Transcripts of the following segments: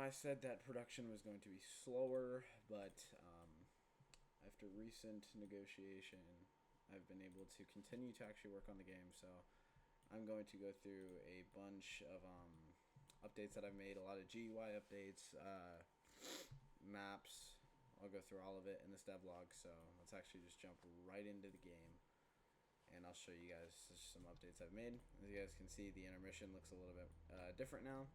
I said that production was going to be slower, but after recent negotiation, I've been able to continue to actually work on the game. So I'm going to go through a bunch of updates that I've made, a lot of GUI updates, maps. I'll go through all of it in this devlog. So let's actually just jump right into the game, and I'll show you guys some updates I've made. As you guys can see, the intermission looks a little bit different now.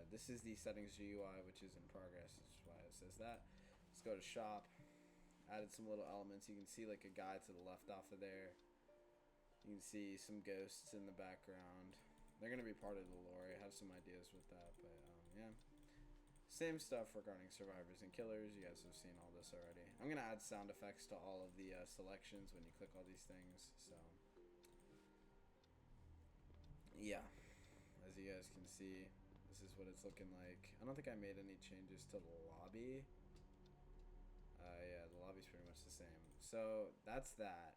This is the settings GUI, which is in progress. That's why it says that. Let's go to shop. Added some little elements. You can see like a guy to the left off of there. You can see some ghosts in the background. They're going to be part of the lore. I have some ideas with that, but yeah. Same stuff regarding survivors and killers. You guys have seen all this already. I'm going to add sound effects to all of the selections when you click all these things. So yeah, as you guys can see, this is what it's looking like. I don't think I made any changes to the lobby. Yeah, the lobby's pretty much the same. So that's that.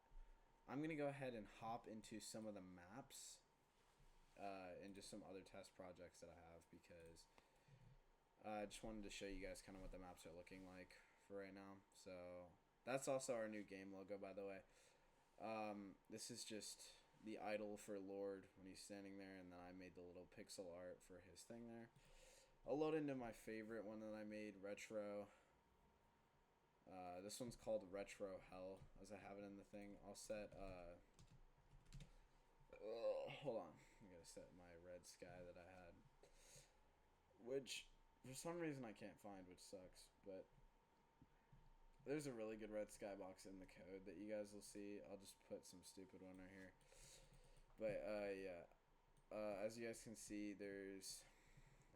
I'm going to go ahead and hop into some of the maps and just some other test projects that I have, because I just wanted to show you guys kind of what the maps are looking like for right now. So that's also our new game logo, by the way. This is just the idol for Lord when he's standing there, and then I made the little pixel art for his thing there. I'll load into my favorite one that I made, Retro. This one's called Retro Hell, as I have it in the thing. I'll set, hold on. I gotta set my red sky that I had, which for some reason I can't find, which sucks, but there's a really good red skybox in the code that you guys will see. I'll just put some stupid one right here. But yeah, as you guys can see, there's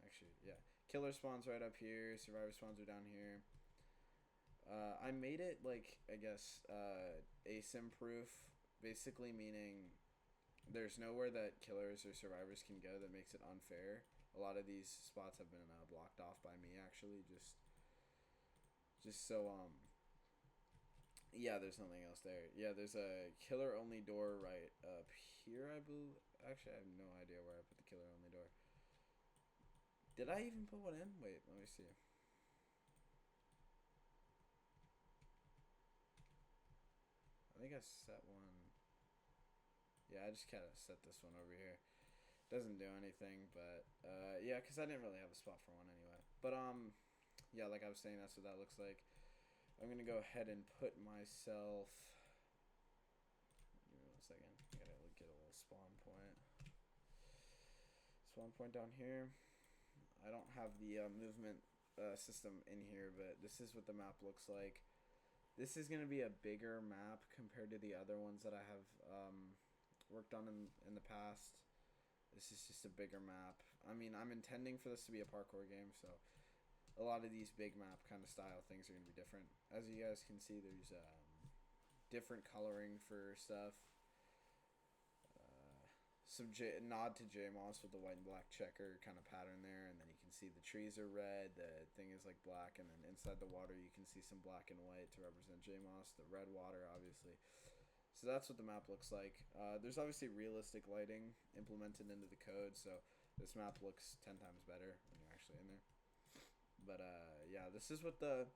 actually, yeah, killer spawns right up here, survivor spawns are down here. I made it like, I guess, asym proof, basically meaning there's nowhere that killers or survivors can go that makes it unfair. A lot of these spots have been blocked off by me, actually, just so yeah, there's nothing else there. Yeah, there's a killer only door right up here, I believe. Actually, I have no idea where I put the killer only door. Did I even put one in? Wait, let me see. I think I set one. Yeah, I just kind of set this one over here. Doesn't do anything, but yeah, because I didn't really have a spot for one anyway. But yeah, like I was saying, that's what that looks like. I'm gonna go ahead and put myself. Give me 1 second. I gotta get a little spawn point. Spawn point down here. I don't have the movement system in here, but this is what the map looks like. This is gonna be a bigger map compared to the other ones that I have worked on in the past. This is just a bigger map. I mean, I'm intending for this to be a parkour game, so a lot of these big map kind of style things are going to be different. As you guys can see, there's different coloring for stuff. Some nod to JMOS with the white and black checker kind of pattern there, and then you can see the trees are red, the thing is like black, and then inside the water you can see some black and white to represent JMOS, the red water obviously. So that's what the map looks like. There's obviously realistic lighting implemented into the code, so this map looks 10 times better when you're actually in there. But yeah, this is what the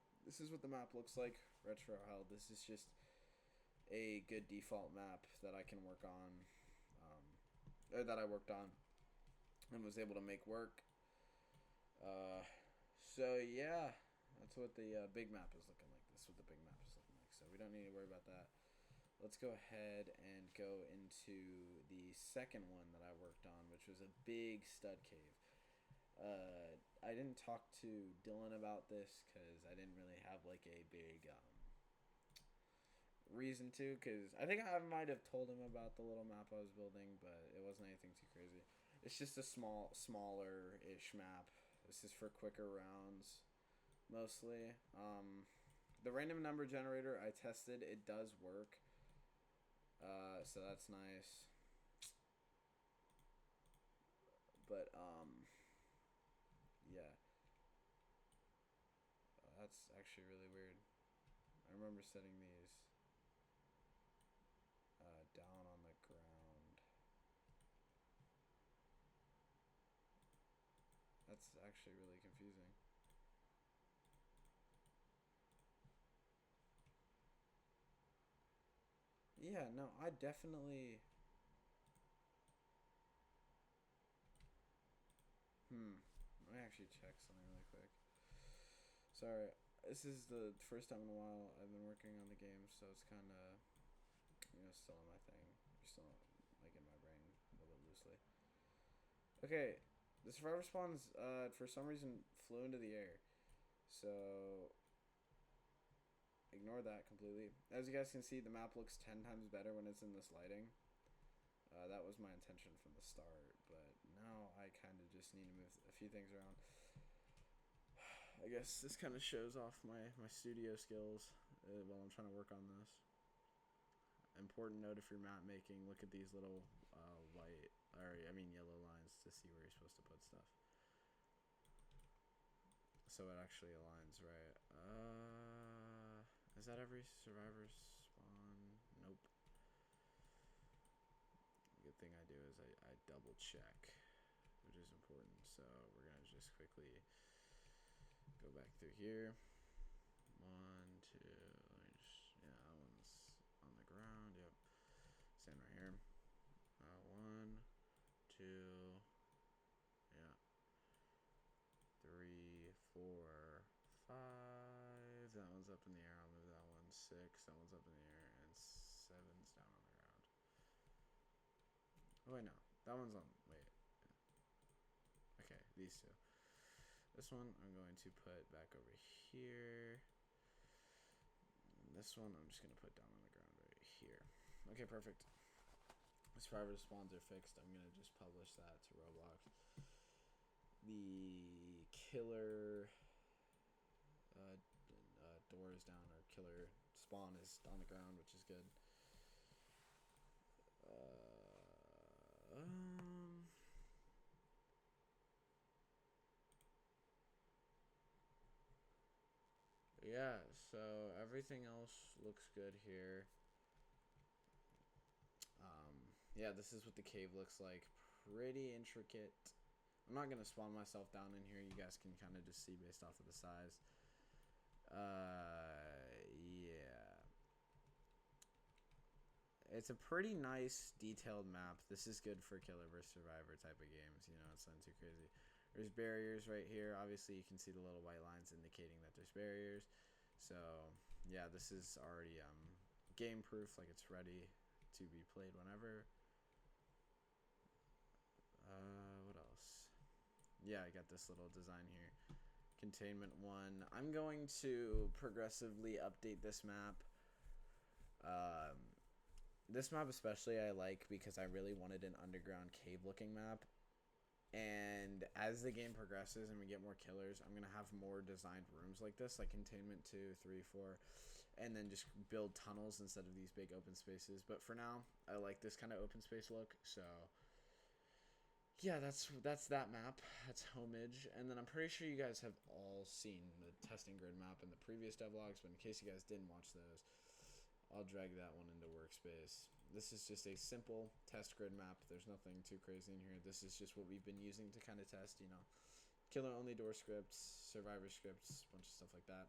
map looks like. Retro Hell. This is just a good default map that I can work on, or that I worked on and was able to make work. So yeah, that's what the big map is looking like. This is what the big map is looking like. So we don't need to worry about that. Let's go ahead and go into the second one that I worked on, which was a big stud cave. I didn't talk to Dylan about this because I didn't really have like a big reason to, because I think I might have told him about the little map I was building, but it wasn't anything too crazy. It's just a smaller-ish map. This is for quicker rounds, mostly. The random number generator I tested, it does work. So that's nice. But yeah. That's actually really weird. I remember setting these down on the ground. That's actually really confusing. Yeah, no, I definitely... Let me actually check something really quick. Sorry, this is the first time in a while I've been working on the game, so it's kind of, still in my thing. Still, like, in my brain a little bit loosely. Okay, the survivor spawns, for some reason, flew into the air. So, ignore that completely. As you guys can see, the map looks 10 times better when it's in this lighting. That was my intention from the start, but now I kind of just need to move a few things around. I guess this kind of shows off my studio skills while I'm trying to work on this. Important note if you're map making, look at these little yellow lines to see where you're supposed to put stuff. So it actually aligns right. Is that every survivor spawn? Nope. Good thing I do is I double check, which is important. So we're gonna just quickly go back through here. 1, 2, yeah, that one's on the ground. Yep, stand right here. 1, 2, yeah, 3, 4, 5. That one's up in the air. I'll move that one. 6. That one's up in the air, and 7's down on the ground. Oh wait, no, that one's on. Wait. Okay, these two. This one I'm going to put back over here. And this one I'm just going to put down on the ground right here. Okay, perfect. The survivor spawns are fixed. I'm going to just publish that to Roblox. The killer door is down, or killer spawn is on the ground, which is good. Yeah, so everything else looks good here. Yeah, this is what the cave looks like. Pretty intricate. I'm not going to spawn myself down in here. You guys can kind of just see based off of the size. Yeah. It's a pretty nice, detailed map. This is good for killer versus survivor type of games. It's not too crazy. There's barriers right here. Obviously, you can see the little white lines indicating that there's barriers. So, yeah, this is already game proof. Like, it's ready to be played whenever. What else? Yeah, I got this little design here. Containment 1. I'm going to progressively update this map. This map especially I like because I really wanted an underground cave looking map. And as the game progresses and we get more killers, I'm going to have more designed rooms like this, like Containment 2, 3, 4, and then just build tunnels instead of these big open spaces. But for now, I like this kind of open space look, so yeah, that's that map. That's Homage. And then I'm pretty sure you guys have all seen the testing grid map in the previous devlogs, but in case you guys didn't watch those, I'll drag that one into workspace. This is just a simple test grid map. There's nothing too crazy in here. This is just what we've been using to kind of test, killer only door scripts, survivor scripts, a bunch of stuff like that.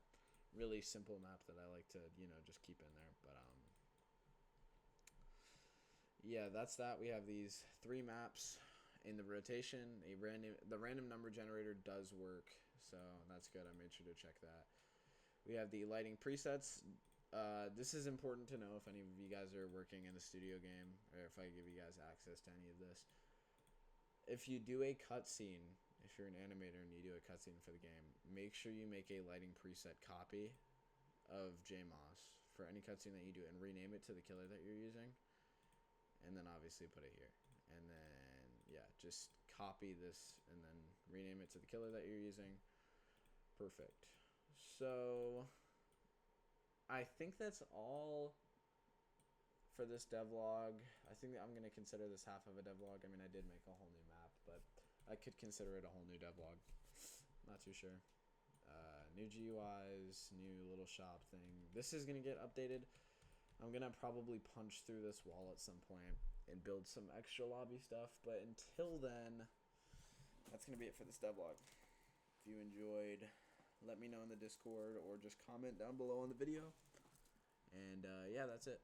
Really simple map that I like to, just keep in there. But yeah, that's that. We have these 3 maps in the rotation. The random number generator does work, so that's good. I made sure to check that. We have the lighting presets. This is important to know if any of you guys are working in the studio game, or if I give you guys access to any of this. If you do a cutscene, if you're an animator and you do a cutscene for the game, make sure you make a lighting preset copy of JMOS for any cutscene that you do and rename it to the killer that you're using. And then obviously put it here. And then, yeah, just copy this and then rename it to the killer that you're using. Perfect. So I think that's all for this devlog. I think that I'm going to consider this half of a devlog. I mean, I did make a whole new map, but I could consider it a whole new devlog. Not too sure. New GUIs, new little shop thing. This is going to get updated. I'm going to probably punch through this wall at some point and build some extra lobby stuff. But until then, that's going to be it for this devlog. you enjoyed, let me know in the Discord or just comment down below on the video. And yeah, that's it.